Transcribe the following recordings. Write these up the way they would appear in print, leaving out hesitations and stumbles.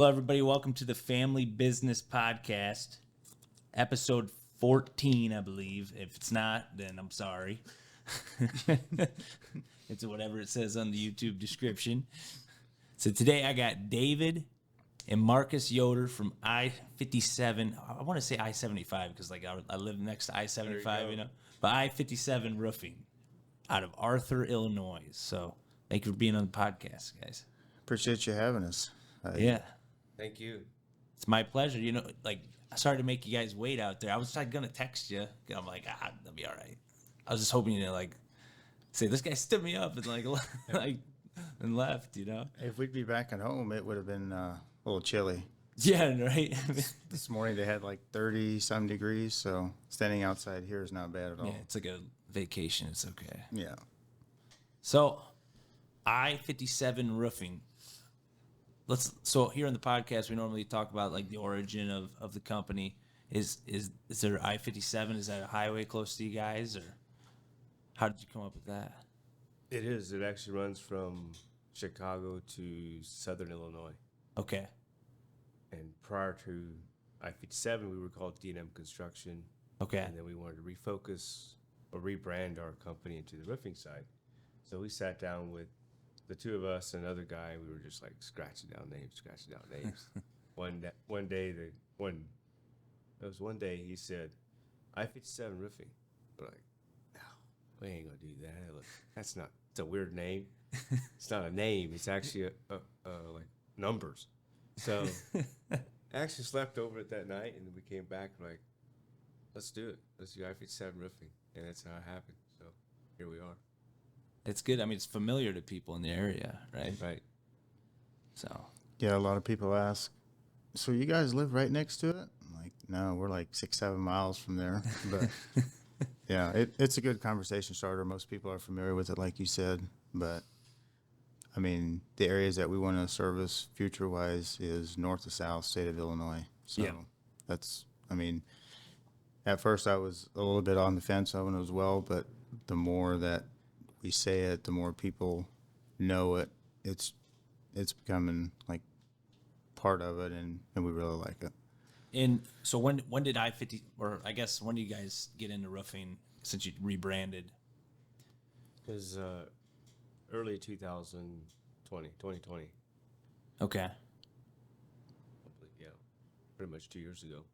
Hello, everybody. Welcome to the Family Business Podcast, episode 14, I believe. If it's not, then I'm sorry. It's whatever it says on the YouTube description. So today I got David and Marcus Yoder from I57. I want to say I-75 because I live next to I-75, but I-57 Roofing out of Arthur, Illinois. So thank you for being on the podcast, guys. Appreciate you having us. Yeah. Thank you. It's my pleasure. I started to make you guys wait out there. I was going to text you. I'm like, that'll be all right. I was just hoping you to say, this guy stood me up and and left, If we'd be back at home, it would have been a little chilly. Yeah, right. This morning they had 30-some degrees, so standing outside here is not bad at all. Yeah, it's like a vacation. It's okay. Yeah. So, I-57 Roofing. So here on the podcast, we normally talk about the origin of the company. Is there I-57? Is that a highway close to you guys, or how did you come up with that? It is. It actually runs from Chicago to Southern Illinois. Okay. And prior to I-57, we were called D&M Construction. Okay. And then we wanted to refocus or rebrand our company into the roofing side. So we sat down with the two of us and another guy. We were just scratching down names. One day he said, I-57 Roofing. We're like, no, we ain't gonna do that. Look, it's a weird name. It's not a name. It's actually like numbers. So I actually slept over it that night, and then we came back let's do it. Let's do I-57 Roofing, and that's how it happened. So here we are. It's good. I mean, it's familiar to people in the area, right? Right. So. Yeah, a lot of people ask, so you guys live right next to it? I'm like, no, we're 6-7 miles from there. But yeah, it's a good conversation starter. Most people are familiar with it, like you said. But I mean, the areas that we want to service future-wise is north to south, state of Illinois. So that's, at first I was a little bit on the fence of it as well, but the more that we say it, the more people know it. It's becoming part of it, and we really like it. And so when did I-50, or I guess when did you guys get into roofing since you rebranded? It was early 2020. Okay. Yeah, pretty much 2 years ago.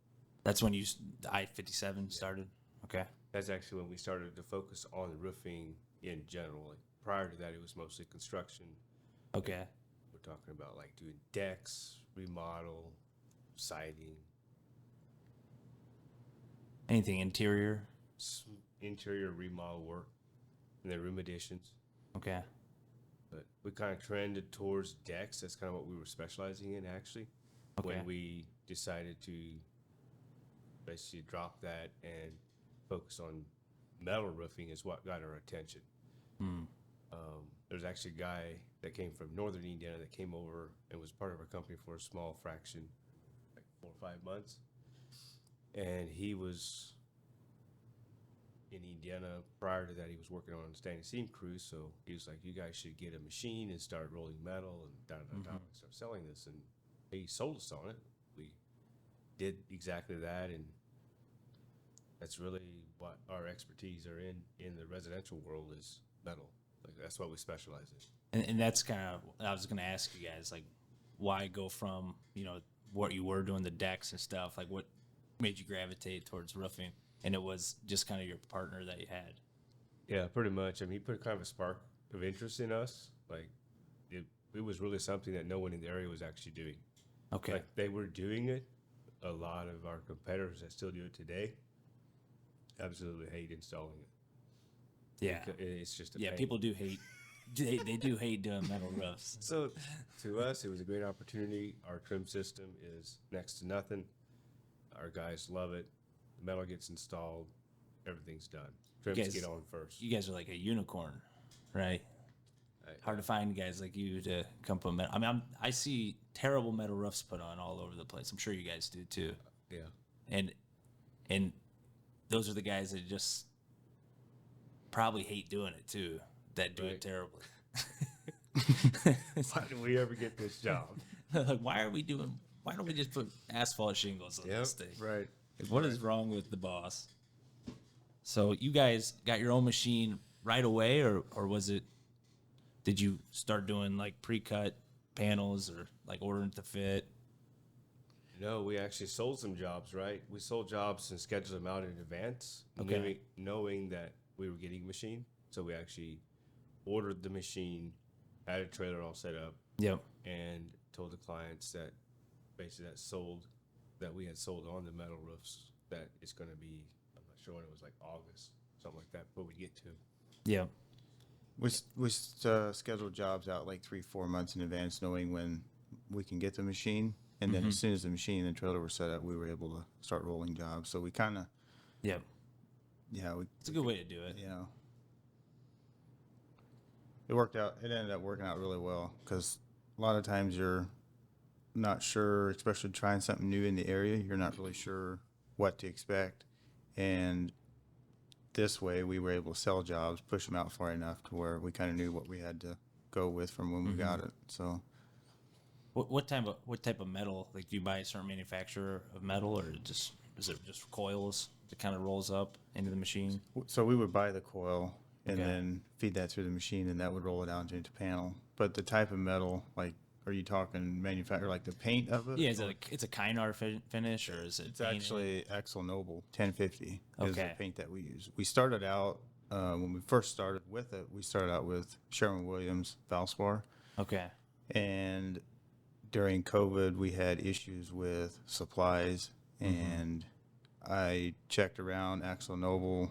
That's when the I-57 started? Okay. That's actually when we started to focus on roofing in general. Prior to that, it was mostly construction. Okay. We're talking about doing decks, remodel, siding. Anything interior? Interior remodel work, and then room additions. Okay. But we kind of trended towards decks. That's kind of what we were specializing in, actually. Okay. When we decided to basically drop that and focus on metal roofing is what got our attention. There's actually a guy that came from northern Indiana that came over and was part of our company for a small fraction, 4 or 5 months. And he was in Indiana. Prior to that, he was working on a standing seam crew. So he was like, you guys should get a machine and start rolling metal and start selling this. And he sold us on it. We did exactly that. And that's really what our expertise are in the residential world is metal. That's what we specialize in. And that's kind of, I was going to ask you guys, why go from, what you were doing, the decks and stuff, what made you gravitate towards roofing? And it was just kind of your partner that you had. Yeah, pretty much. He put kind of a spark of interest in us. It was really something that no one in the area was actually doing. Okay. They were doing it. A lot of our competitors that still do it today absolutely hate installing it. Yeah. It's just a pain. People do hate. They do hate doing metal roofs. So to us, it was a great opportunity. Our trim system is next to nothing. Our guys love it. The metal gets installed. Everything's done. Trims get on first. You guys are like a unicorn, right? Hard to find guys like you to come put metal. I see terrible metal roofs put on all over the place. I'm sure you guys do too. Yeah. And those are the guys that just probably hate doing it too, that do it terribly. Why did we ever get this job? Like, why don't we just put asphalt shingles on this thing? Right. Like, what is wrong with the boss? So you guys got your own machine right away, or did you start doing like pre-cut panels or like ordering to fit? No, we actually sold some jobs, right? We sold jobs and scheduled them out in advance, Okay. knowing that we were getting a machine. So we actually ordered the machine, had a trailer all set up, Yep. and told the clients that basically that we had sold on the metal roofs that it's going to be, I'm not sure when it was, like August, something like that, but we get to. Yep. We schedule jobs out like 3-4 months in advance, knowing when we can get the machine. And then as soon as the machine and the trailer were set up, we were able to start rolling jobs. So we kind of, Yep. yeah, It's a good way to do it. you know, it worked out. It ended up working out really well because a lot of times you're not sure, especially trying something new in the area. You're not really sure what to expect. And this way we were able to sell jobs, push them out far enough to where we kind of knew what we had to go with from when we got it. So What type of metal? Like, do you buy a certain manufacturer of metal, or is it just coils that kind of rolls up into the machine? we would buy the coil and Okay. then feed that through the machine, and that would roll it out into a panel. But the type of metal, like, are you talking manufacturer, like the paint of it? Yeah, is it it's a Kynar finish, or is it? It's actually Axel Noble 1050 is the Okay. paint that we use. We started out, when we first started with it, we started out with Sherwin-Williams Valspar. Okay. And during COVID, we had issues with supplies, and I checked around. Axel Noble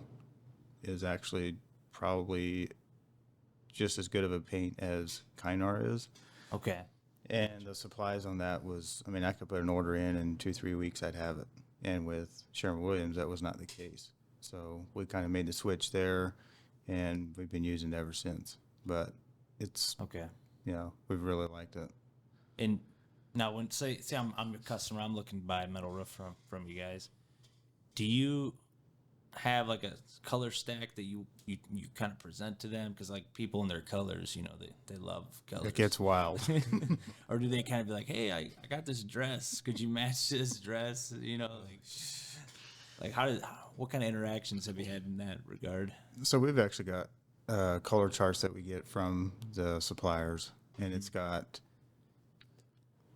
is actually probably just as good of a paint as Kynar is. Okay. And the supplies on that was, I mean, I could put an order in 2-3 weeks, I'd have it. And with Sherwin-Williams, that was not the case. So we kind of made the switch there, and we've been using it ever since. But it's, Okay. you know, we've really liked it. And now, when say I'm your customer, I'm looking to buy a metal roof from you guys. Do you have like a color stack that you kind of present to them? Because like people in their colors, you know, they love colors. It gets wild. Or do they kind of be like, hey, I got this dress. Could you match this dress? You know, like what kind of interactions have you had in that regard? So we've actually got color charts that we get from the suppliers, and it's got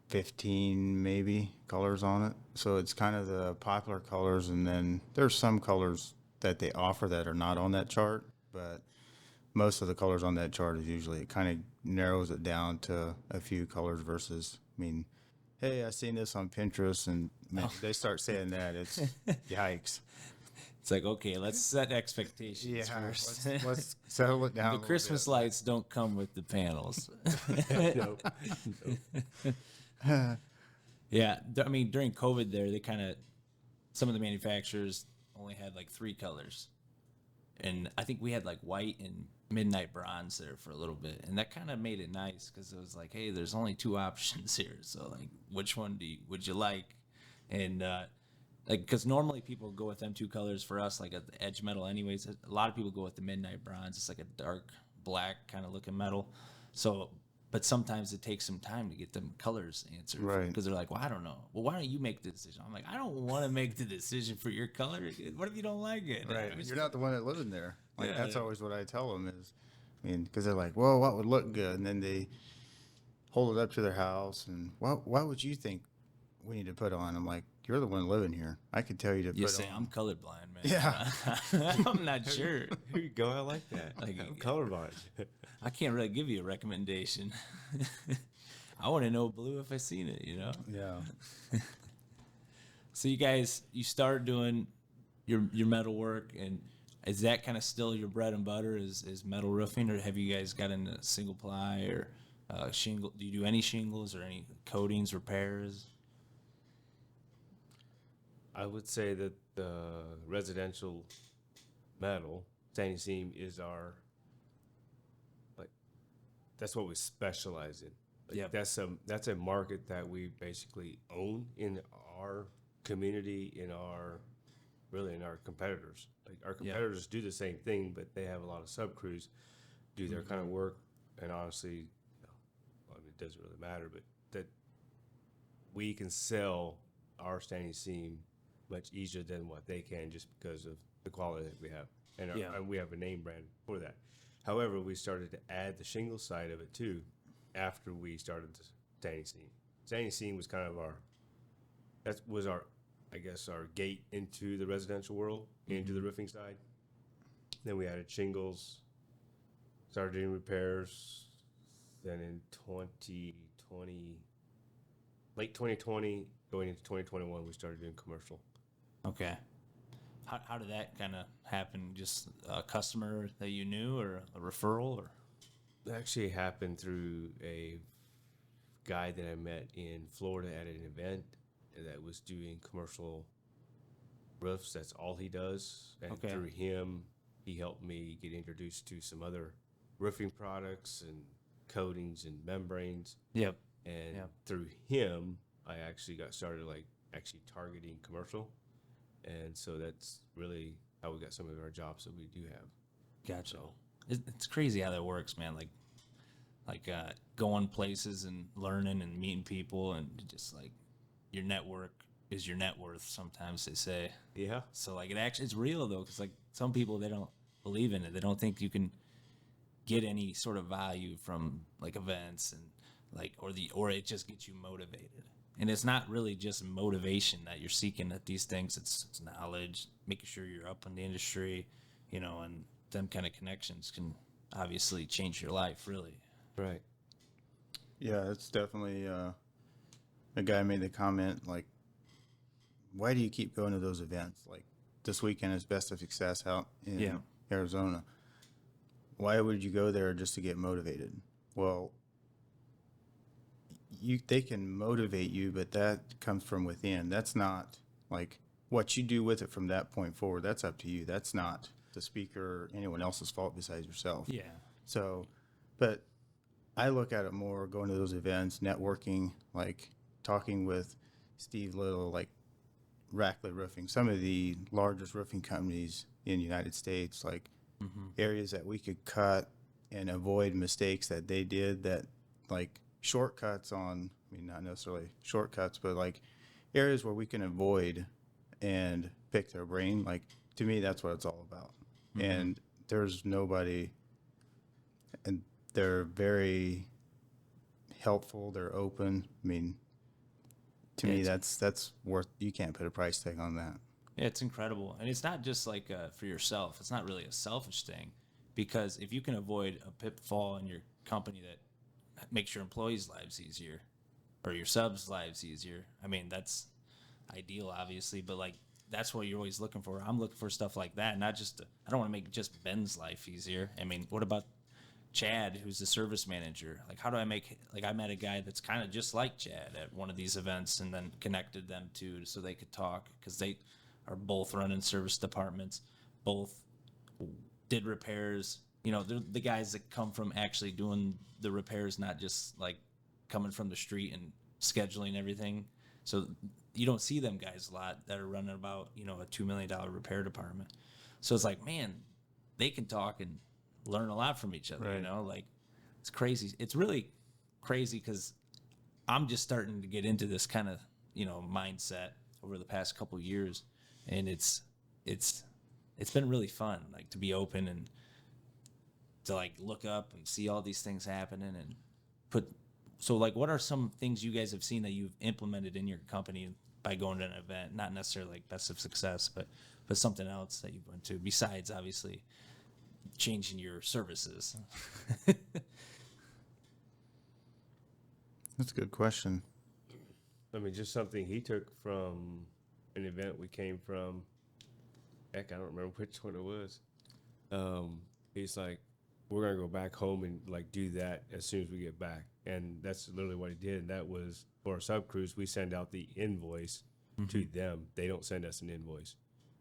15 maybe colors on it. So it's kind of the popular colors, and then there's some colors that they offer that are not on that chart, but most of the colors on that chart is usually, it kind of narrows it down to a few colors versus, I mean, hey, I seen this on Pinterest, and man, they start saying that, it's yikes. It's like, okay, let's set expectations first. Let's settle it down. The a little Christmas bit. lights don't come with the panels. Nope. Yeah, I mean, during COVID there, they kind of, some of the manufacturers only had like 3 colors. And I think we had like white and midnight bronze there for a little bit. And that kind of made it nice because it was like, hey, there's only 2 options here. So like, which one would you like? And like, because normally people go with them 2 colors. For us, like at the edge metal anyways, a lot of people go with the midnight bronze. It's like a dark black kind of looking metal. So, but sometimes it takes some time to get them colors answered. Right. Because they're like, well, I don't know. Well, why don't you make the decision? I'm like, I don't want to make the decision for your color. What if you don't like it? Right. I mean, You're not the one that lives in there. Like, Yeah. that's always what I tell them is, I mean, because they're like, well, what would look good? And then they hold it up to their house, and what would you think we need to put on? I'm like, you're the one living here. I could tell you to You put say on. I'm colorblind, man. Yeah. I'm not sure. Here you go. I like that. Like, I'm colorblind. I can't really give you a recommendation. I want to know blue if I seen it, you know? Yeah. So you guys, you start doing your metal work, and is that kind of still your bread and butter is metal roofing, or have you guys got into single ply or shingle? Do you do any shingles or any coatings, repairs? I would say that the residential metal standing seam is our, like, that's what we specialize in. Like, Yep. that's a market that we basically own in our community, in our competitors. Like, our competitors do the same thing, but they have a lot of sub crews do their kind of work, and honestly, well, I mean, it doesn't really matter, but that we can sell our standing seam much easier than what they can, just because of the quality that we have, and, and we have a name brand for that. However, we started to add the shingle side of it too after we started the standing seam. Standing seam was kind of our I guess our gate into the residential world, into the roofing side. Then we added shingles, started doing repairs. Then in 2020, late 2020, going into 2021, we started doing commercial. Okay. How did that kind of happen? Just a customer that you knew, or a referral, or? It actually happened through a guy that I met in Florida at an event that was doing commercial roofs. That's all he does. And Okay. through him, he helped me get introduced to some other roofing products and coatings and membranes. Yep. And Yep. through him, I actually got started actually targeting commercial. And so that's really how we got some of our jobs that we do have. Gotcha. So It's crazy how that works, man. Like going places and learning and meeting people, and just like your network is your net worth, sometimes they say. yeah, So like it's real though, because like some people, they don't believe in it. They don't think you can get any sort of value from like events, and like or it just gets you motivated. And it's not really just motivation that you're seeking at these things. It's knowledge, making sure you're up in the industry, and them kind of connections can obviously change your life, really. right. Yeah, it's definitely a guy made the comment like, why do you keep going to those events? Like this weekend is Best of Success out in Arizona. Why would you go there just to get motivated? Well, they can motivate you, but that comes from within. That's not like what you do with it from that point forward. That's up to you. That's not the speaker or anyone else's fault besides yourself. Yeah. So, but I look at it more going to those events, networking, like talking with Steve Little, like Rackley Roofing, some of the largest roofing companies in the United States, like areas that we could cut and avoid mistakes that they did, that like shortcuts on, I mean, not necessarily shortcuts, but like areas where we can avoid and pick their brain. Like to me, that's what it's all about. And there's nobody, and they're very helpful. They're open. I mean, to me, that's worth, you can't put a price tag on that. Yeah, it's incredible. And it's not just like for yourself. It's not really a selfish thing, because if you can avoid a pitfall in your company that makes your employees' lives easier, or your subs' lives easier, I mean, that's ideal, obviously, but like that's what you're always looking for. I'm looking for stuff like that, not just I don't want to make just Ben's life easier. I mean, what about Chad, who's the service manager? Like, how do I make, like, I met a guy that's kind of just like Chad at one of these events, and then connected them to so they could talk, because they are both running service departments, both did repairs. They're the guys that come from actually doing the repairs, not just like coming from the street and scheduling everything. So you don't see them guys a lot that are running about, a $2 million repair department. So it's like, man, they can talk and learn a lot from each other, Right. like it's crazy. It's really crazy, because I'm just starting to get into this kind of, mindset over the past couple of years. And it's been really fun, like to be open and to like look up and see all these things happening and so like, what are some things you guys have seen that you've implemented in your company by going to an event? Not necessarily like Best of Success, but something else that you went to besides obviously changing your services. That's a good question. I mean, just something he took from an event we came from. Heck, I don't remember which one it was. He's like, we're going to go back home and like do that as soon as we get back. And that's literally what he did. And that was for our sub crews. We send out the invoice to them. They don't send us an invoice.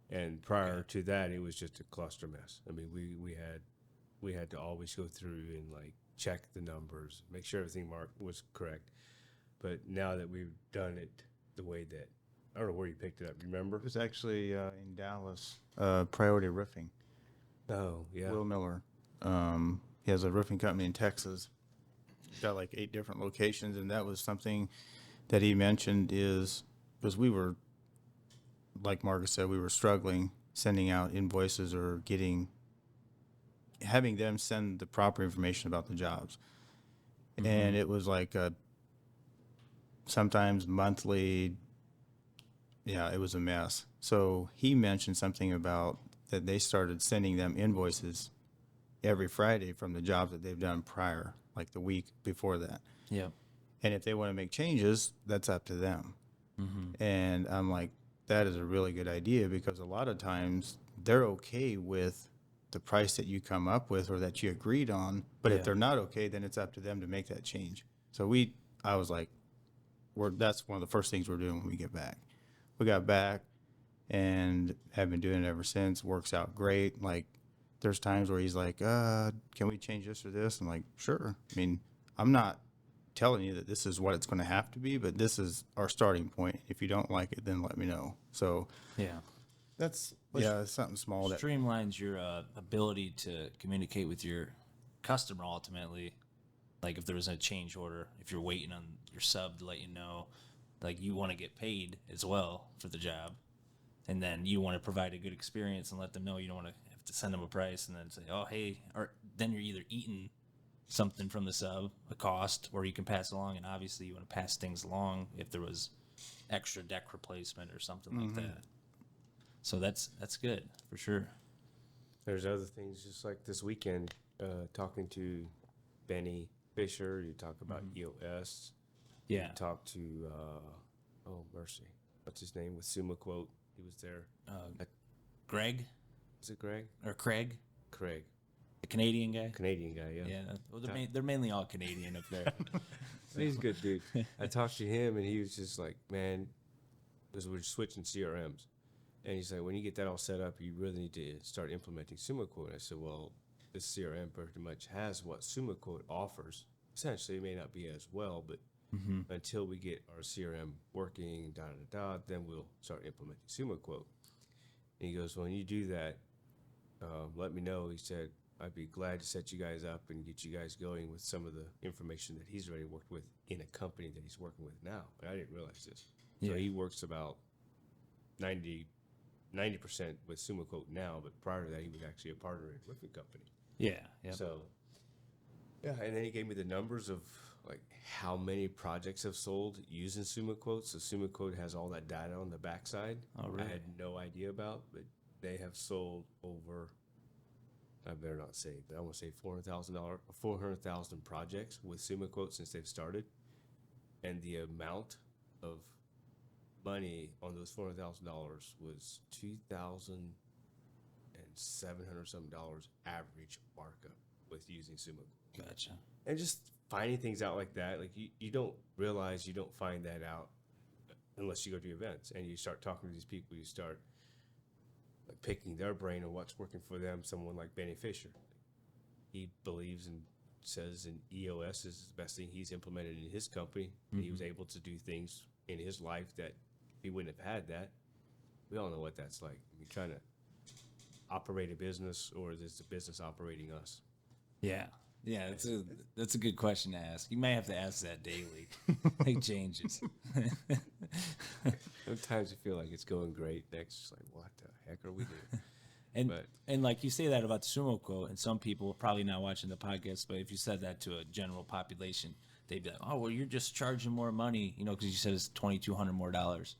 And prior to that, it was just a cluster mess. I mean, we had to always go through and like check the numbers, make sure everything marked was correct. But now that we've done it the way that, I don't know where you picked it up. Remember? It was actually in Dallas, Priority Roofing. Oh, yeah. Will Miller. He has a roofing company in Texas. Got like 8 different locations, and that was something that he mentioned is because we were, like Marcus said, we were struggling sending out invoices or having them send the proper information about the jobs. And it was like sometimes monthly. Yeah, it was a mess. So he mentioned something about that they started sending them invoices every Friday from the jobs that they've done prior, like the week before that. Yeah. And if they want to make changes, that's up to them. And I'm like, that is a really good idea, because a lot of times they're okay with the price that you come up with or that you agreed on. But Yeah. if they're not okay, then it's up to them to make that change. So I was like, that's one of the first things we're doing when we get back. We got back and have been doing it ever since. Works out great. Like, there's times where he's like, can we change this or this? I'm like, sure. I mean, I'm not telling you that this is what it's going to have to be, but this is our starting point. If you don't like it, then let me know. So Yeah. that's it's something small that Streamlines your ability to communicate with your customer ultimately. Like if there was a change order, if you're waiting on your sub to let you know, like you want to get paid as well for the job. And then you want to provide a good experience and let them know. You don't want to have to send them a price and then say, oh, hey, or then you're either eating something from the sub, a cost, or you can pass along. And obviously you want to pass things along if there was extra deck replacement or something like that. So that's good for sure. There's other things just like this weekend, talking to Benny Fisher, you talk about EOS. Yeah. You talk to, oh, mercy. What's his name? With Suma Quote. He was there. Greg Is it Greg? or Craig, Craig. the Canadian guy. Canadian guy, yeah. Yeah. Well, they're mainly all Canadian up there. He's a good dude. I talked to him, and he was just like, man, because we're switching CRMs. And he's like, when you get that all set up, you really need to start implementing SumaQuote. I said, well, this CRM pretty much has what SumaQuote offers. Essentially, it may not be as well, but until we get our CRM working, then we'll start implementing SumaQuote. And he goes, well, when you do that, let me know. He said, I'd be glad to set you guys up and get you guys going with some of the information that he's already worked with in a company that he's working with now. And I didn't realize this. So he works about 90% with SumaQuote now, but prior to that, he was actually a partner in a roofing company. Yeah. Yeah. So, yeah, and then he gave me the numbers of like how many projects have sold using SumaQuote. So SumaQuote has all that data on the backside. Oh, really? I had no idea about, but they have sold over, I better not say, but I want to say $400,000 projects with SumaQuote since they've started. And the amount of money on those $400,000 was $2,700 something average markup with using SumaQuote. Gotcha. And just finding things out like that, like you don't realize you don't find that out unless you go to events and you start talking to these people. You start like picking their brain on what's working for them. Someone like Benny Fisher, he believes and says in EOS is the best thing he's implemented in his company. And he was able to do things in his life that if he wouldn't have had that. We all know what that's like. I mean, trying to operate a business, or is the business operating us? Yeah. Yeah, that's a good question to ask. You may have to ask that daily. Make changes. Sometimes you feel like it's going great. Next, it's like, what the heck are we doing? And like you say that about the Sumo quote, and some people probably not watching the podcast, but if you said that to a general population, they'd be like, "Oh, well, you're just charging more money," because you said it's $2,200 more dollars.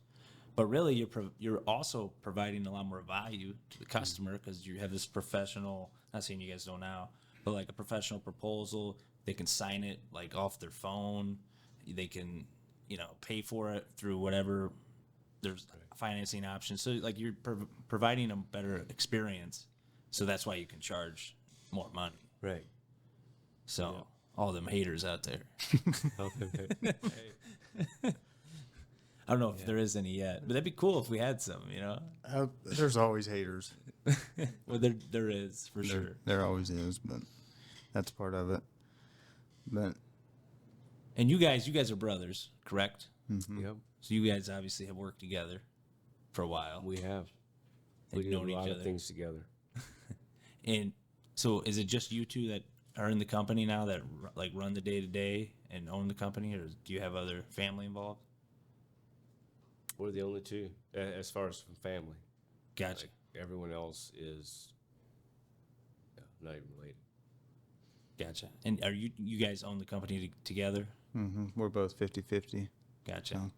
But really, you're also providing a lot more value to the customer because you have this professional. Not saying you guys don't now, but like a professional proposal. They can sign it like off their phone. They can, pay for it through whatever. There's financing options. So like you're providing a better experience. So that's why you can charge more money. Right. So all them haters out there. I don't know if there is any yet, but that'd be cool if we had some, There's always haters. Well, there is for sure. There always is, but that's part of it. But And you guys are brothers, correct? Yep. So you guys obviously have worked together for a while. We have. And We do a known each lot of other. things together. And so is it just you two that are in the company now that like run the day to day and own the company, or do you have other family involved? We're the only two as far as from family. Gotcha. Like, everyone else is not even related. Gotcha. And are you guys own the company together? We're both 50-50. Gotcha. So,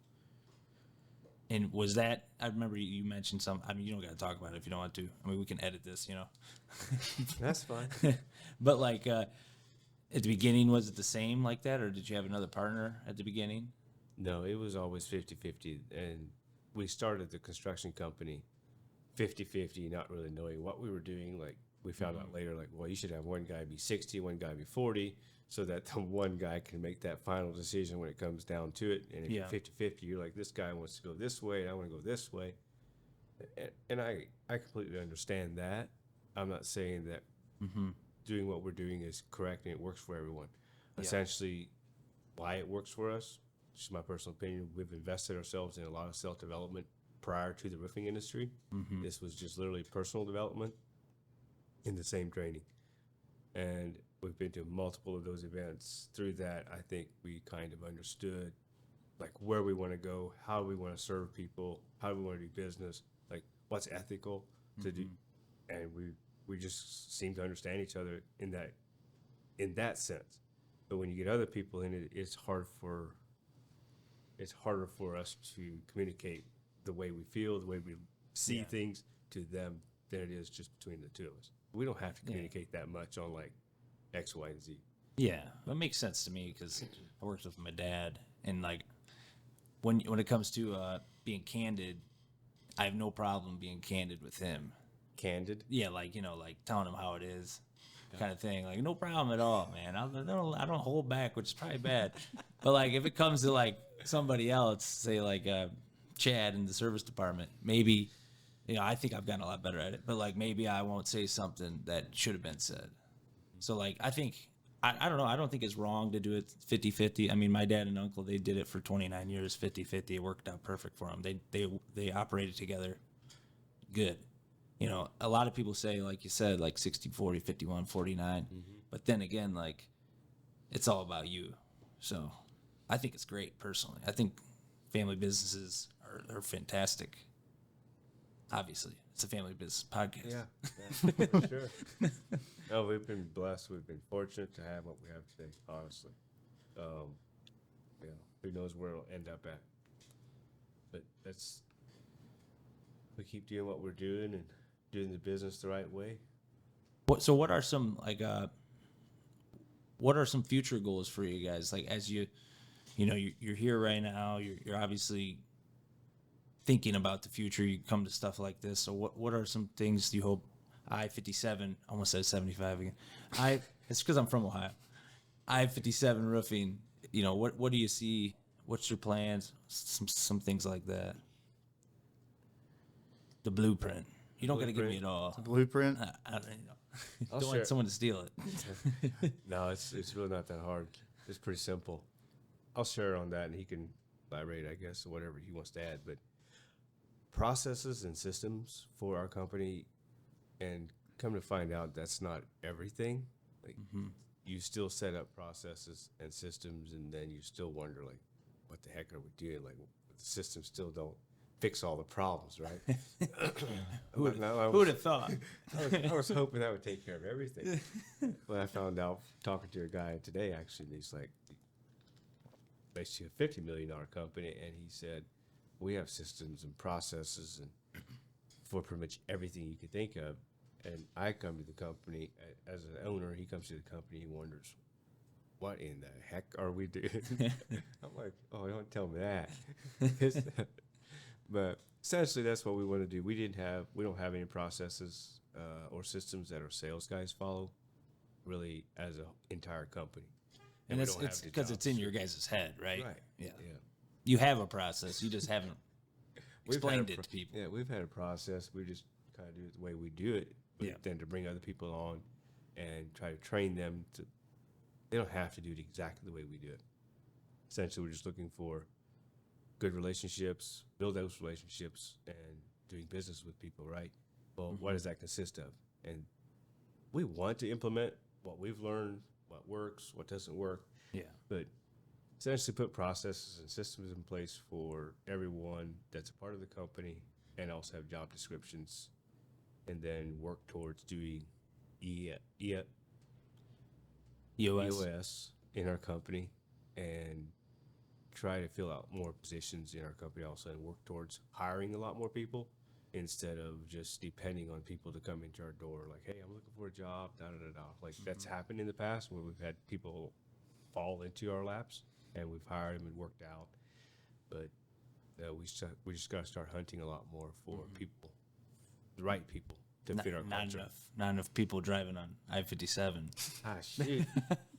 And was that, I remember you mentioned some, I mean, you don't got to talk about it if you don't want to. I mean, we can edit this, you know. That's fine. But like at the beginning, was it the same like that, or did you have another partner at the beginning? No, it was always 50-50. And we started the construction company 50-50, not really knowing what we were doing. Like, we found out later, like, well, you should have one guy be 60, one guy be 40, so that the one guy can make that final decision when it comes down to it. And if you're 50-50, you're like, this guy wants to go this way, and I want to go this way. And I completely understand that. I'm not saying that doing what we're doing is correct and it works for everyone. Yeah. Essentially, why it works for us, just my personal opinion, we've invested ourselves in a lot of self-development prior to the roofing industry. This was just literally personal development in the same training. And we've been to multiple of those events. Through that, I think we kind of understood like where we want to go, how we want to serve people, how we want to do business, like what's ethical to do. And we just seem to understand each other in that sense. But when you get other people in it, it's harder for us to communicate the way we feel, the way we see things to them than it is just between the two of us. We don't have to communicate that much on like X, Y, and Z. Yeah, that makes sense to me because I worked with my dad, and like when it comes to being candid, I have no problem being candid with him. Candid? Yeah, like like telling him how it is, kind of thing. Like no problem at all, man. I don't hold back, which is probably bad. But like if it comes to like somebody else, say like Chad in the service department, maybe I think I've gotten a lot better at it. But like maybe I won't say something that should have been said. So like I think I don't know. I don't think it's wrong to do it 50-50. I mean, my dad and uncle, they did it for 29 years 50-50. It worked out perfect for them. They operated together good. A lot of people say, like you said, like 60-40, 51-49. But then again, like it's all about you. So I think it's great personally. I think family businesses are fantastic. Obviously, it's a family business podcast. Yeah, sure. No, we've been blessed. We've been fortunate to have what we have today, honestly. Who knows where it'll end up at. But we keep doing what we're doing and doing the business the right way. So what are some what are some future goals for you guys? Like as you're here right now, you're obviously thinking about the future. You come to stuff like this. So what are some things you hope I57, almost said 75 again. It's because I'm from Ohio. I57 roofing, what do you see? What's your plans? Some things like that. The blueprint. You don't got to give me it all. the blueprint. I don't I'll don't share. want someone to steal it. No, it's really not that hard. It's pretty simple. I'll share on that, and he can elaborate, I guess, or whatever he wants to add. But processes and systems for our company, and come to find out that's not everything. Like you still set up processes and systems, and then you still wonder, like, what the heck are we doing? Like, the systems still don't fix all the problems, right? Who would have thought? I was hoping that would take care of everything. But I found out talking to a guy today, actually, and he's like, basically a $50 million company, and he said, we have systems and processes and for pretty much everything you could think of. And I come to the company as an owner. He comes to the company. He wonders, what in the heck are we doing? I'm like, oh, don't tell me that. But essentially, that's what we want to do. We don't have any processes or systems that our sales guys follow, really, as an entire company. And we it's don't have the because it's jobs. in your guys' head, right? Right. Yeah. Yeah. You have a process. You just haven't We've had explained a it to people. Yeah, we've had a process. We just kind of do it the way we do it. But then to bring other people on and try to train them to, they don't have to do it exactly the way we do it. Essentially, we're just looking for good relationships, build those relationships, and doing business with people, right? Well, what does that consist of? And we want to implement what we've learned, what works, what doesn't work. Yeah. But essentially put processes and systems in place for everyone that's a part of the company, and also have job descriptions, and then work towards doing EOS EOS. in our company, and try to fill out more positions in our company also, and work towards hiring a lot more people instead of just depending on people to come into our door like, hey, I'm looking for a job, da da da da. Like that's happened in the past where we've had people fall into our laps and we've hired them and worked out. But we just got to start hunting a lot more for people, the right people to fit our culture. Not enough people driving on I57. Ah, shit.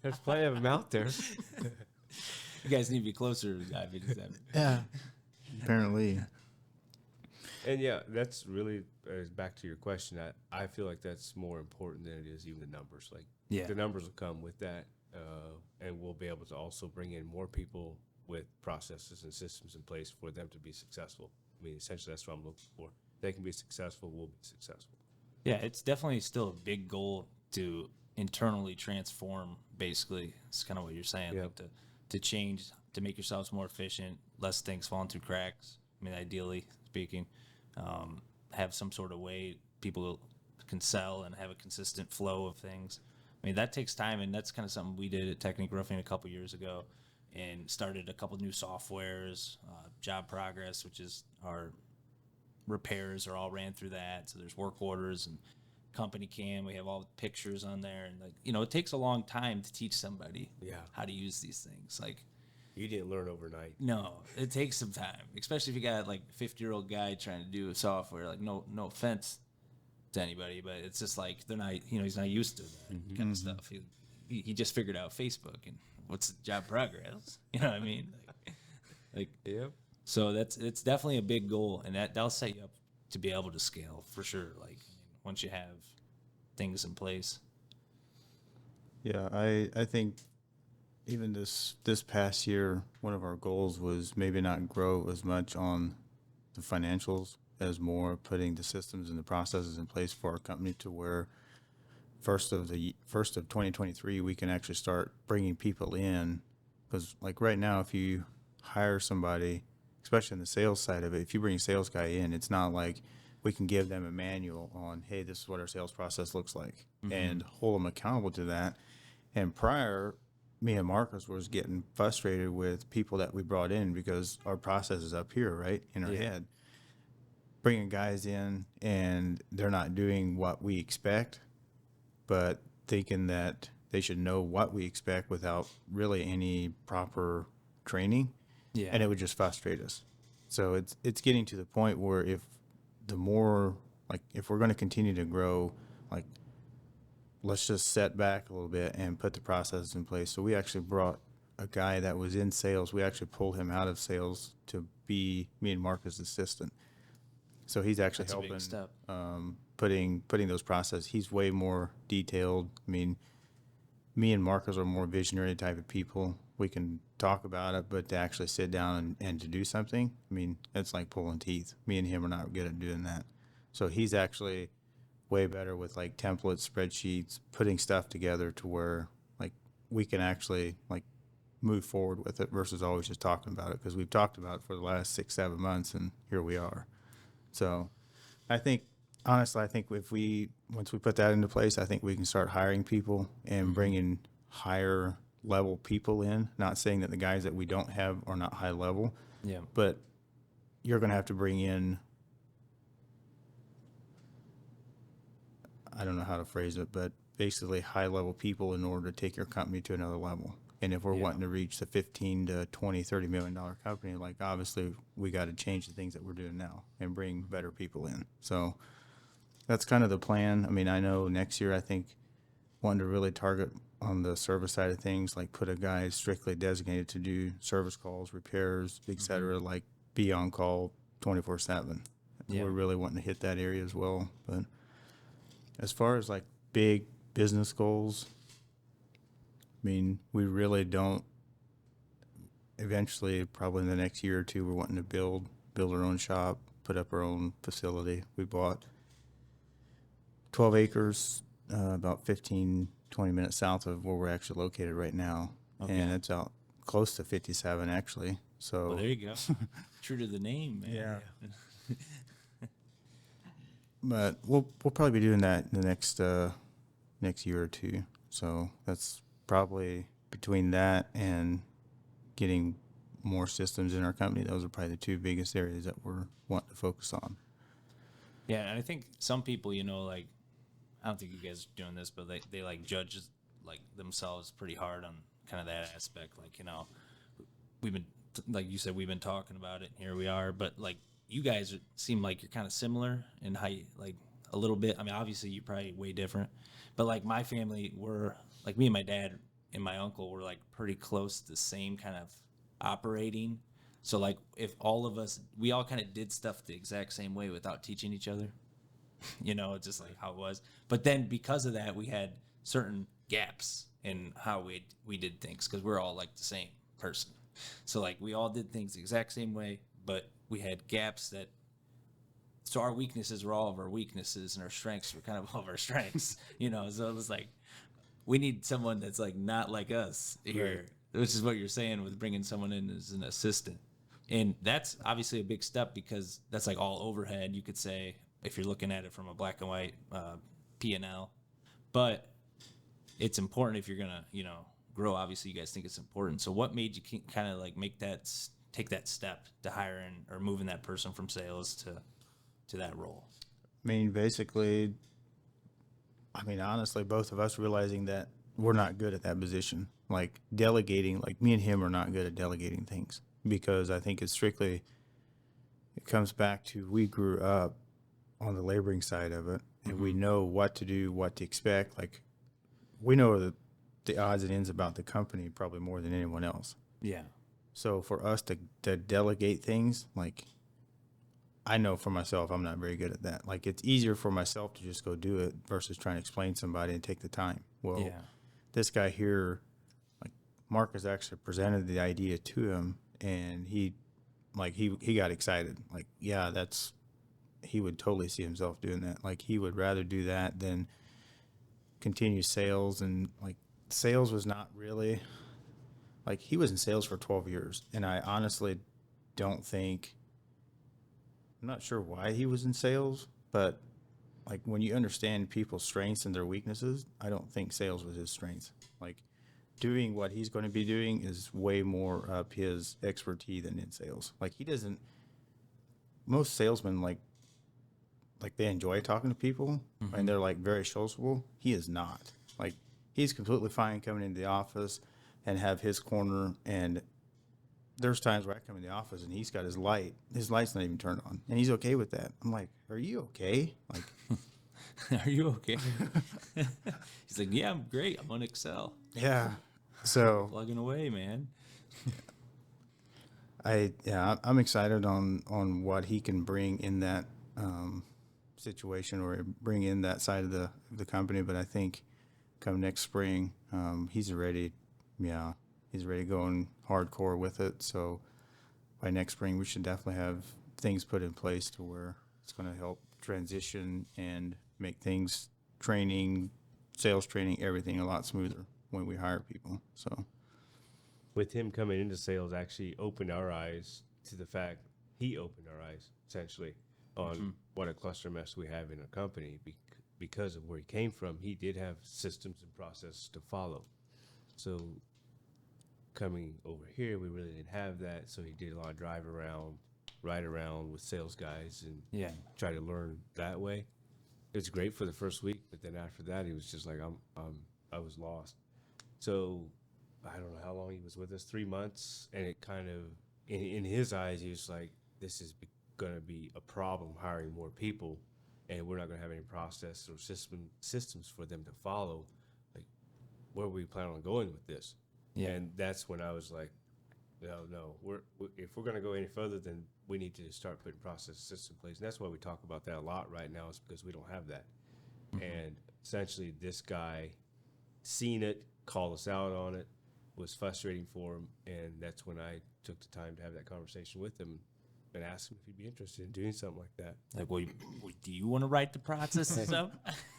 There's plenty of them out there. You guys need to be closer to I57. Yeah. Apparently. And yeah, that's really back to your question. I feel like that's more important than it is even the numbers. Like, Yeah. the numbers will come with that, and we'll be able to also bring in more people with processes and systems in place for them to be successful. I mean, essentially, that's what I'm looking for. If they can be successful, we'll be successful. Yeah, it's definitely still a big goal to internally transform, basically. It's kind of what you're saying. Yep. Like to change, to make yourselves more efficient, less things falling through cracks. I mean, ideally speaking, have some sort of way people can sell and have a consistent flow of things. I mean, that takes time, and that's kind of something we did at Technique Roofing a couple years ago, and started a couple new softwares, Job Progress, which is our repairs are all ran through that. So there's work orders and company cam. We have all the pictures on there, and like, you know, it takes a long time to teach somebody how to use these things. Like, You didn't learn overnight. no, it takes some time, especially if you got like a 50-year-old guy trying to do a software. Like, no offense to anybody, but it's just like they're not, you know, he's not used to that kind of stuff. He just figured out Facebook and what's Job Progress. You know what I mean? Like Yep. so it's definitely a big goal, and that'll set you up to be able to scale for sure. Like, once you have things in place. Yeah, I think even this past year, one of our goals was maybe not grow as much on the financials as more putting the systems and the processes in place for our company to where first of 2023 we can actually start bringing people in, because like right now if you hire somebody, especially in the sales side of it, if you bring a sales guy in, it's not like we can give them a manual on, hey, this is what our sales process looks like, and hold them accountable to that. And prior, me and Marcus was getting frustrated with people that we brought in because our process is up here, right, in our head. Bringing guys in and they're not doing what we expect, but thinking that they should know what we expect without really any proper training. Yeah. And it would just frustrate us. So it's getting to the point where if we're going to continue to grow, like, let's just set back a little bit and put the processes in place. So we actually brought a guy that was in sales. We actually pulled him out of sales to be me and Marcus' assistant. So he's actually That's a big helping step. putting those processes. He's way more detailed. I mean, me and Marcus are more visionary type of people. We can talk about it, but to actually sit down and to do something, I mean, it's like pulling teeth. Me and him are not good at doing that. So he's actually way better with like templates, spreadsheets, putting stuff together to where like we can actually like move forward with it versus always just talking about it, because we've talked about it for the last 6-7 months and here we are. So I think, honestly, once we put that into place, I think we can start hiring people and bringing higher level people in. Not saying that the guys that we don't have are not high level, but you're going to have to bring in, I don't know how to phrase it, but basically high level people in order to take your company to another level. And if we're wanting to reach the 15 to 20, $30 million company, like obviously we got to change the things that we're doing now and bring better people in. So that's kind of the plan. I mean, I know next year I think wanting to really target on the service side of things, like put a guy strictly designated to do service calls, repairs, et cetera, like be on call 24/7. Yeah. We're really wanting to hit that area as well. But as far as like big business goals, I mean, we really don't. Eventually, probably in the next year or two, we're wanting to build our own shop, put up our own facility. We bought 12 acres, about 15, 20 minutes south of where we're actually located right now. Okay. And it's out close to 57 actually. So Well, there you go. True to the name, man. Yeah. But we'll probably be doing that in the next year or two. So that's probably between that and getting more systems in our company. Those are probably the two biggest areas that we're wanting to focus on. Yeah, and I think some people, like, I don't think you guys are doing this, but they like judge like themselves pretty hard on kind of that aspect. Like, we've been, like you said, we've been talking about it. And here we are, but like you guys seem like you're kind of similar in how you, like, a little bit. I mean, obviously you're probably way different, but like my family, were like me and my dad and my uncle were like pretty close to the same kind of operating. So like if all of us, we all kind of did stuff the exact same way without teaching each other. It's just like how it was. But then because of that, we had certain gaps in how we did things because we're all like the same person. So like we all did things the exact same way, but we had gaps that. So our weaknesses were all of our weaknesses, and our strengths were kind of all of our strengths. So it was like we need someone that's like not like us here, which is what you're saying with bringing someone in as an assistant. And that's obviously a big step because that's like all overhead, you could say, if you're looking at it from a black and white P&L. But it's important if you're going to, grow. Obviously, you guys think it's important. So what made you kind of like take that step to hiring or moving that person from sales to that role? I mean, basically, honestly, both of us realizing that we're not good at that position. Like delegating, like me and him are not good at delegating things because I think it comes back to we grew up on the laboring side of it, and we know what to do, what to expect. Like we know the odds and ends about the company probably more than anyone else. Yeah. So for us to delegate things, like I know for myself, I'm not very good at that. Like it's easier for myself to just go do it versus trying to explain to somebody and take the time. Well, this guy here, like Marcus actually presented the idea to him, and he got excited. Like, yeah, he would totally see himself doing that. Like he would rather do that than continue sales. And like sales was not really, like he was in sales for 12 years. And I honestly don't think, I'm not sure why he was in sales, but like when you understand people's strengths and their weaknesses, I don't think sales was his strength. Like doing what he's going to be doing is way more up his expertise than in sales. Like most salesmen like they enjoy talking to people and they're like very sociable. He is not. Like he's completely fine coming into the office and have his corner, and there's times where I come in the office and he's got his light's not even turned on, and he's okay with that. I'm like, are you okay? Like, are you okay? He's like, yeah, I'm great. I'm on Excel. Yeah. So Plugging away, man. I'm excited on what he can bring in that situation or bring in that side of the company. But I think come next spring, he's ready. Yeah. He's ready going hardcore with it. So by next spring, we should definitely have things put in place to where it's going to help transition and make things, sales training, everything a lot smoother when we hire people. So with him coming into sales actually opened our eyes to the fact he opened our eyes essentially on what a cluster mess we have in a company because of where he came from. He did have systems and processes to follow. So coming over here, we really didn't have that. So he did a lot of ride around with sales guys and try to learn that way. It was great for the first week, but then after that, he was just like, I was lost. So I don't know how long he was with us, 3 months. And it kind of, in his eyes, he was like, this is going to be a problem hiring more people, and we're not going to have any process or systems for them to follow. Like, where we plan on going with this? Yeah. And that's when I was like, no, if we're going to go any further, then we need to start putting process systems in place. And that's why we talk about that a lot right now, is because we don't have that. And essentially this guy seen it, called us out on it, was frustrating for him. And that's when I took the time to have that conversation with him and asked him if he'd be interested in doing something like that. Like, well, do you want to write the processes up?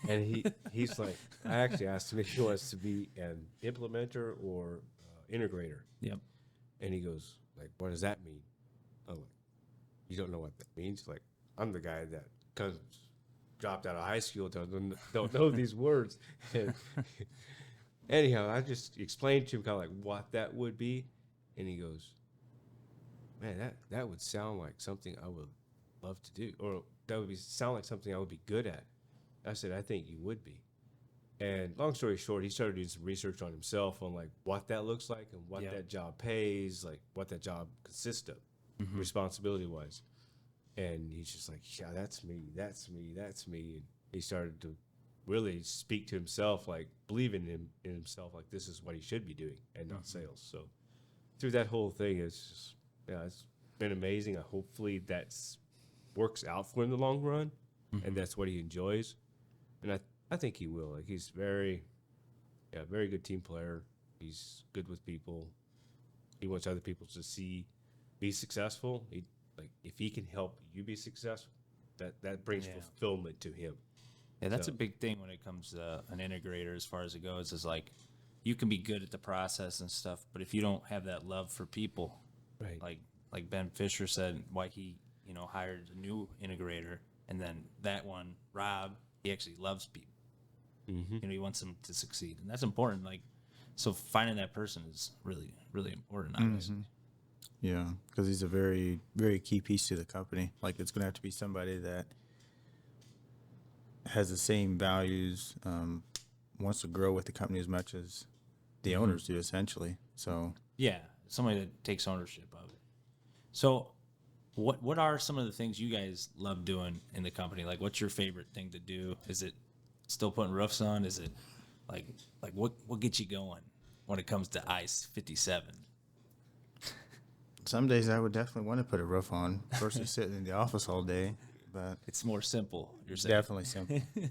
And he's like, I actually asked him if he wants to be an implementer or integrator. Yep. And he goes, like, what does that mean? I'm like, you don't know what that means? Like, I'm the guy that comes dropped out of high school, don't know these words. And anyhow, I just explained to him kind of like what that would be. And he goes, man, that would sound like something I would love to do, or that would sound like something I would be good at. I said, I think you would be. And long story short, he started doing some research on himself on like what that looks like and what that job pays, like what that job consists of, responsibility wise. And he's just like, yeah, that's me. And he started to really speak to himself, like believing in himself, like this is what he should be doing and not sales. So through that whole thing, it's just, it's been amazing. Hopefully that's works out for him in the long run, and that's what he enjoys. And I think he will. Like he's very good team player. He's good with people. He wants other people to be successful. Like if he can help you be successful, that brings fulfillment to him. Yeah, that's a big thing when it comes to an integrator as far as it goes, is like you can be good at the process and stuff, but if you don't have that love for people, Right. Like Ben Fisher said, why he, hired a new integrator, and then that one, Rob, he actually loves people. He wants them to succeed, and that's important. Like, so finding that person is really, really important, obviously. Yeah, because he's a very, very key piece to the company. Like, it's going to have to be somebody that has the same values, wants to grow with the company as much as the owners do, essentially. So, Yeah, somebody that takes ownership of it. So, what are some of the things you guys love doing in the company? Like, what's your favorite thing to do? Is it still putting roofs on? Is it like what gets you going when it comes to i57? some days I would definitely want to put a roof on versus sitting in the office all day, but It's more simple. You're saying definitely simple. You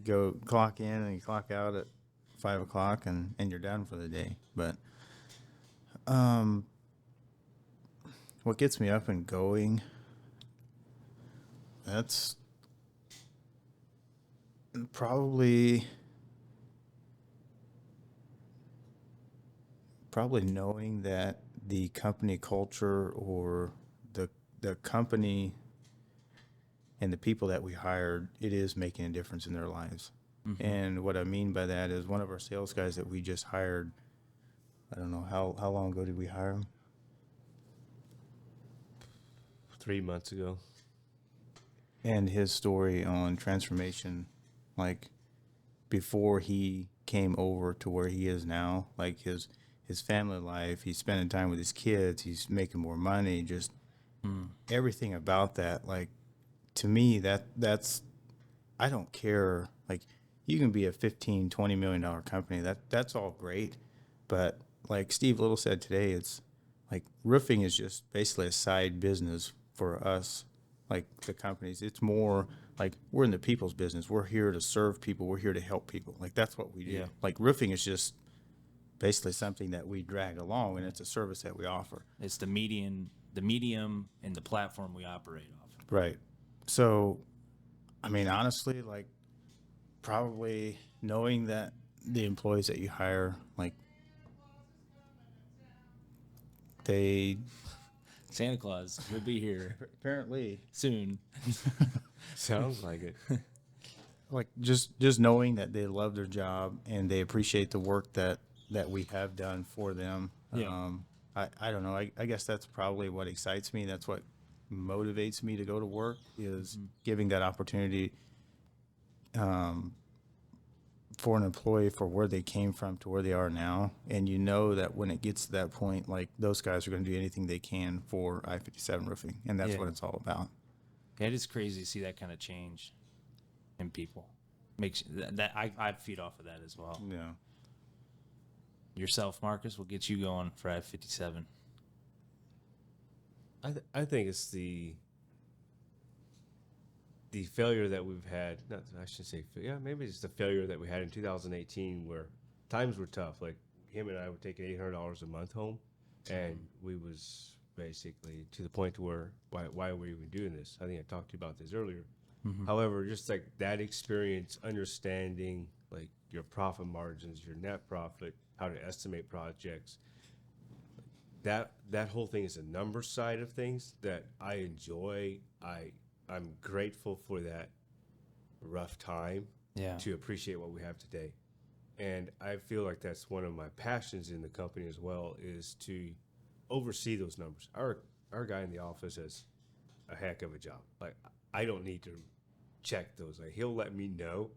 go clock in and you clock out at 5 o'clock and you're done for the day. But what gets me up and going, that's probably knowing that the company culture or the company and the people that we hired, it is making a difference in their lives. And what I mean by that is one of our sales guys that we just hired, I don't know, how long ago did we hire him? 3 months ago. And his story on transformation, like before he came over to where he is now, like his family life, he's spending time with his kids, he's making more money, just everything about that. Like, to me, that's I don't care. Like, you can be a $15-20 million company, that's all great, but like Steve Little said today, it's like roofing is just basically a side business for us, like the companies. It's more like we're in the people's business. We're here to serve people. We're here to help people. Like, that's what we do. Yeah. Like, roofing is just basically something that we drag along, and it's a service that we offer. it's the medium, and the platform we operate off. Right. So, I mean, honestly, like, probably knowing that the employees that you hire, like, they Santa Claus will be here apparently, soon. Sounds like it. like, just knowing that they love their job and they appreciate the work that we have done for them. Yeah. I don't know. I guess that's probably what excites me. That's what motivates me to go to work, is giving that opportunity for an employee, for where they came from to where they are now. And you know that when it gets to that point, like, those guys are going to do anything they can for I57 roofing. And that's what it's all about. Yeah, it is crazy to see that kind of change in people. Makes that I feed off of that as well. Yeah. Yourself, Marcus, will get you going for I57. I think it's the failure that we've had. Not, I should say, maybe it's the failure that we had in 2018, where times were tough. Like, him and I were taking $800 a month home, and we was basically to the point to where why are we even doing this? I think I talked to you about this earlier. However, just like that experience, understanding like your profit margins, your net profit, how to estimate projects, that whole thing is a number side of things that I enjoy. I'm grateful for that rough time Yeah. to appreciate what we have today. And I feel like that's one of my passions in the company as well, is to oversee those numbers. Our guy in the office has a heck of a job. Like, I don't need to check those. Like, he'll let me know.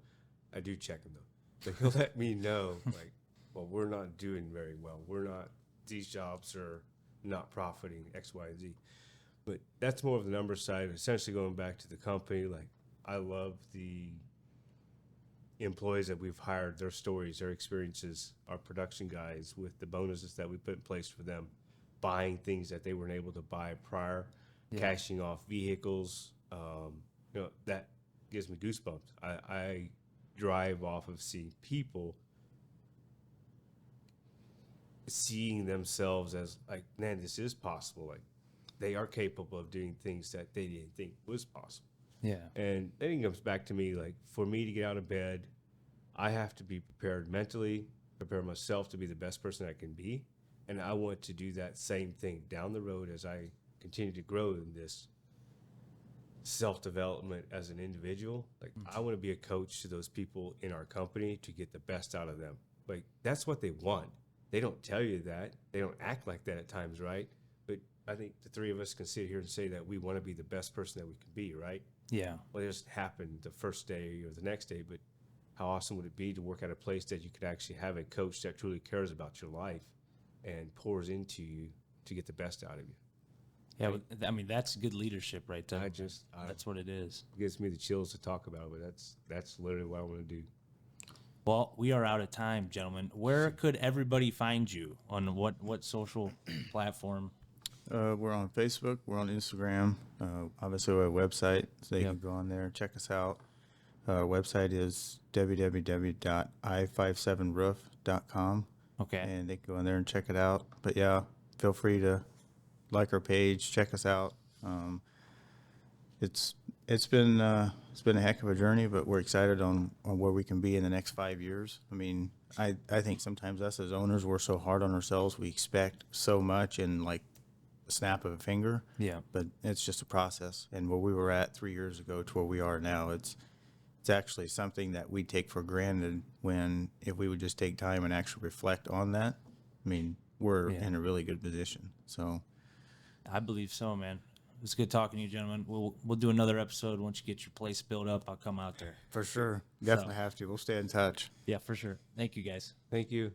I do check them though. But he'll let me know, like, well, we're not doing very well. These jobs are not profiting X, Y, and Z. But that's more of the number side. Essentially going back to the company, like, I love the employees that we've hired, their stories, their experiences, our production guys with the bonuses that we put in place for them, buying things that they weren't able to buy prior, cashing off vehicles. That gives me goosebumps. I drive off of seeing people seeing themselves as like, man, this is possible. Like, they are capable of doing things that they didn't think was possible. Yeah. And then it comes back to me, like, for me to get out of bed, I have to be prepared mentally, prepare myself to be the best person I can be. And I want to do that same thing down the road as I continue to grow in this self-development as an individual. Like, I want to be a coach to those people in our company to get the best out of them. Like, that's what they want. They don't tell you that. They don't act like that at times, right? But I think the three of us can sit here and say that we want to be the best person that we can be, right? Yeah. Well, it doesn't happen the first day or the next day, but how awesome would it be to work at a place that you could actually have a coach that truly cares about your life and pours into you to get the best out of you? Yeah. I mean, that's good leadership right there. That's what it is. It gives me the chills to talk about it, but that's literally what I want to do. Well, we are out of time, gentlemen. Where could everybody find you? On what social platform? We're on Facebook. We're on Instagram. Obviously, we have a website, so you can go on there and check us out. Our website is www.i57roof.com. Okay. And they can go in there and check it out. But yeah, feel free to like our page, check us out. It's been a heck of a journey, but we're excited on where we can be in the next 5 years. I mean, I think sometimes us as owners, we're so hard on ourselves. We expect so much in like a snap of a finger. Yeah. But it's just a process. And where we were at 3 years ago to where we are now, it's actually something that we take for granted, when if we would just take time and actually reflect on that, I mean, we're in a really good position. So I believe so, man. It was good talking to you, gentlemen. We'll do another episode once you get your place built up. I'll come out there. for sure, definitely have to. We'll stay in touch. Yeah, for sure. Thank you, guys. Thank you.